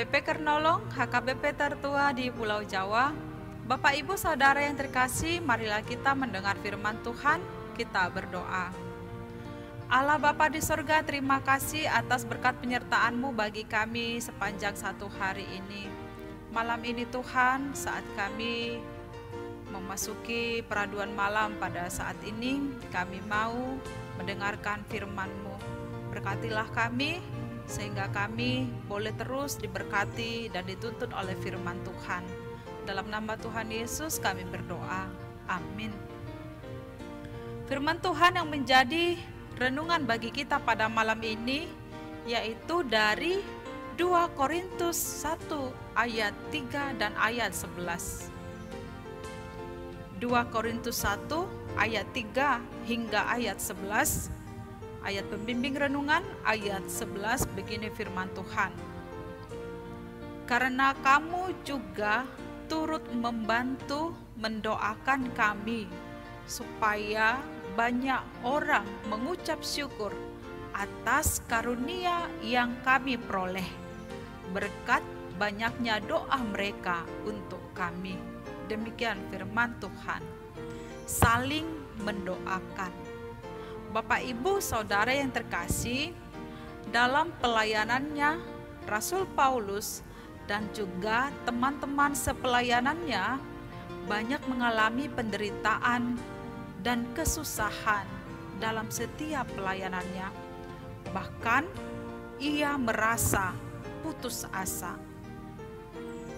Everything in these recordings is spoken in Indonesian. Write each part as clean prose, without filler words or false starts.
HKBP Kernolong, HKBP tertua di Pulau Jawa. Bapak Ibu Saudara yang terkasih, marilah kita mendengar firman Tuhan, kita berdoa. Allah Bapa di sorga, terima kasih atas berkat penyertaan-Mu bagi kami sepanjang satu hari ini. Malam ini Tuhan, saat kami memasuki peraduan malam pada saat ini, kami mau mendengarkan firman-Mu. Berkatilah kami, sehingga kami boleh terus diberkati dan dituntun oleh firman Tuhan. Dalam nama Tuhan Yesus kami berdoa. Amin. Firman Tuhan yang menjadi renungan bagi kita pada malam ini yaitu dari 2 Korintus 1 ayat 3 dan ayat 11. 2 Korintus 1 ayat 3 hingga ayat 11. Ayat pembimbing renungan ayat 11 begini firman Tuhan. Karena kamu juga turut membantu mendoakan kami supaya banyak orang mengucap syukur atas karunia yang kami peroleh berkat banyaknya doa mereka untuk kami. Demikian firman Tuhan. Saling mendoakan. Bapak Ibu Saudara yang terkasih, dalam pelayanannya Rasul Paulus dan juga teman-teman sepelayanannya banyak mengalami penderitaan dan kesusahan dalam setiap pelayanannya. Bahkan ia merasa putus asa.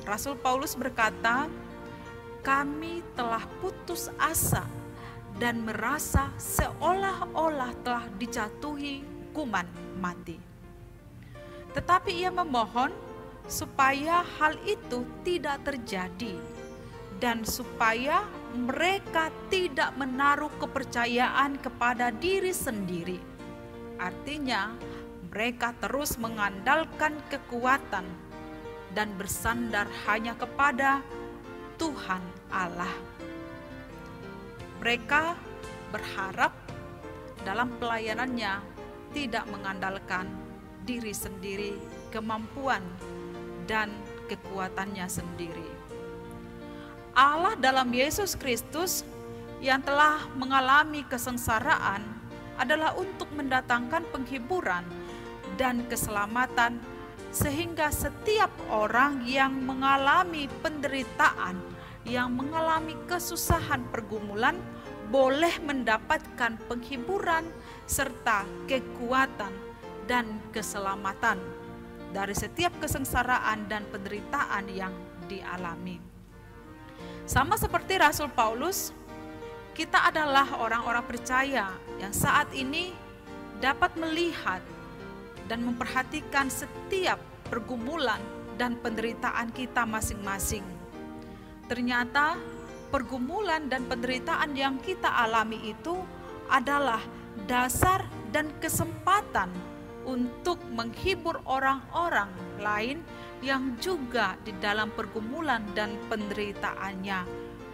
Rasul Paulus berkata, "Kami telah putus asa dan merasa seolah-olah telah dijatuhi hukuman mati." Tetapi ia memohon supaya hal itu tidak terjadi dan supaya mereka tidak menaruh kepercayaan kepada diri sendiri. Artinya, mereka terus mengandalkan kekuatan dan bersandar hanya kepada Tuhan Allah. Mereka berharap dalam pelayanannya tidak mengandalkan diri sendiri, kemampuan dan kekuatannya sendiri. Allah dalam Yesus Kristus yang telah mengalami kesengsaraan adalah untuk mendatangkan penghiburan dan keselamatan sehingga setiap orang yang mengalami penderitaan, yang mengalami kesusahan pergumulan boleh mendapatkan penghiburan serta kekuatan dan keselamatan dari setiap kesengsaraan dan penderitaan yang dialami. Sama seperti Rasul Paulus, kita adalah orang-orang percaya yang saat ini dapat melihat dan memperhatikan setiap pergumulan dan penderitaan kita masing-masing. Ternyata pergumulan dan penderitaan yang kita alami itu adalah dasar dan kesempatan untuk menghibur orang-orang lain yang juga di dalam pergumulan dan penderitaannya,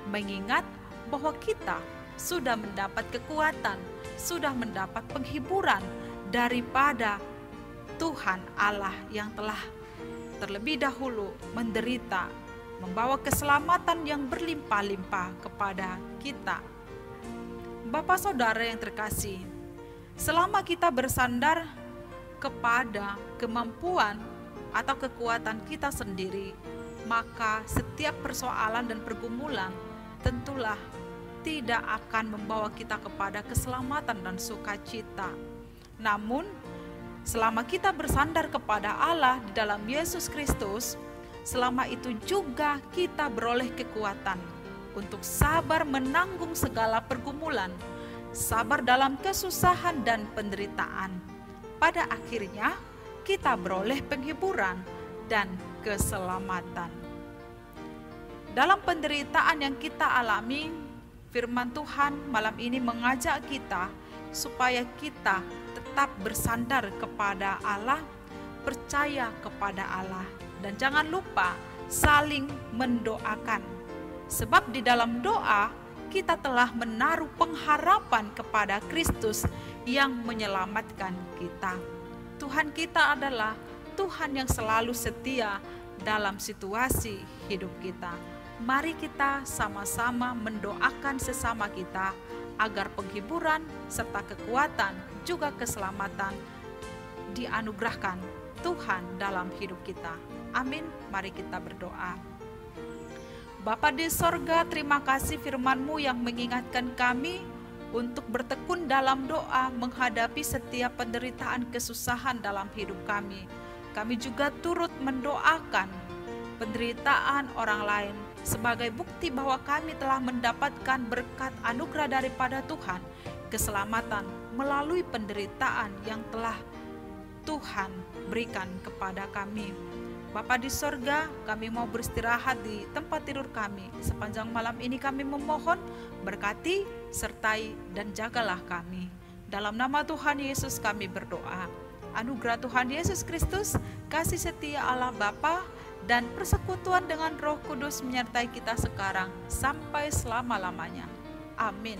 mengingat bahwa kita sudah mendapat kekuatan, sudah mendapat penghiburan daripada Tuhan Allah yang telah terlebih dahulu menderita, membawa keselamatan yang berlimpah-limpah kepada kita. Bapak Saudara yang terkasih, selama kita bersandar kepada kemampuan atau kekuatan kita sendiri, maka setiap persoalan dan pergumulan tentulah tidak akan membawa kita kepada keselamatan dan sukacita. Namun, selama kita bersandar kepada Allah di dalam Yesus Kristus, selama itu juga kita beroleh kekuatan untuk sabar menanggung segala pergumulan, sabar dalam kesusahan dan penderitaan. Pada akhirnya kita beroleh penghiburan dan keselamatan. Dalam penderitaan yang kita alami, firman Tuhan malam ini mengajak kita supaya kita tetap bersandar kepada Allah, percaya kepada Allah, dan jangan lupa saling mendoakan. Sebab di dalam doa kita telah menaruh pengharapan kepada Kristus yang menyelamatkan kita. Tuhan kita adalah Tuhan yang selalu setia dalam situasi hidup kita. Mari kita sama-sama mendoakan sesama kita agar penghiburan serta kekuatan juga keselamatan dianugerahkan Tuhan dalam hidup kita. Amin. Mari kita berdoa. Bapa di sorga, terima kasih firman-Mu yang mengingatkan kami untuk bertekun dalam doa menghadapi setiap penderitaan kesusahan dalam hidup kami. Kami juga turut mendoakan penderitaan orang lain sebagai bukti bahwa kami telah mendapatkan berkat anugerah daripada Tuhan, keselamatan melalui penderitaan yang telah Tuhan berikan kepada kami. Bapa di sorga, kami mau beristirahat di tempat tidur kami. Sepanjang malam ini kami memohon, berkati, sertai, dan jagalah kami. Dalam nama Tuhan Yesus kami berdoa. Anugerah Tuhan Yesus Kristus, kasih setia Allah Bapa, dan persekutuan dengan Roh Kudus menyertai kita sekarang sampai selama-lamanya. Amin.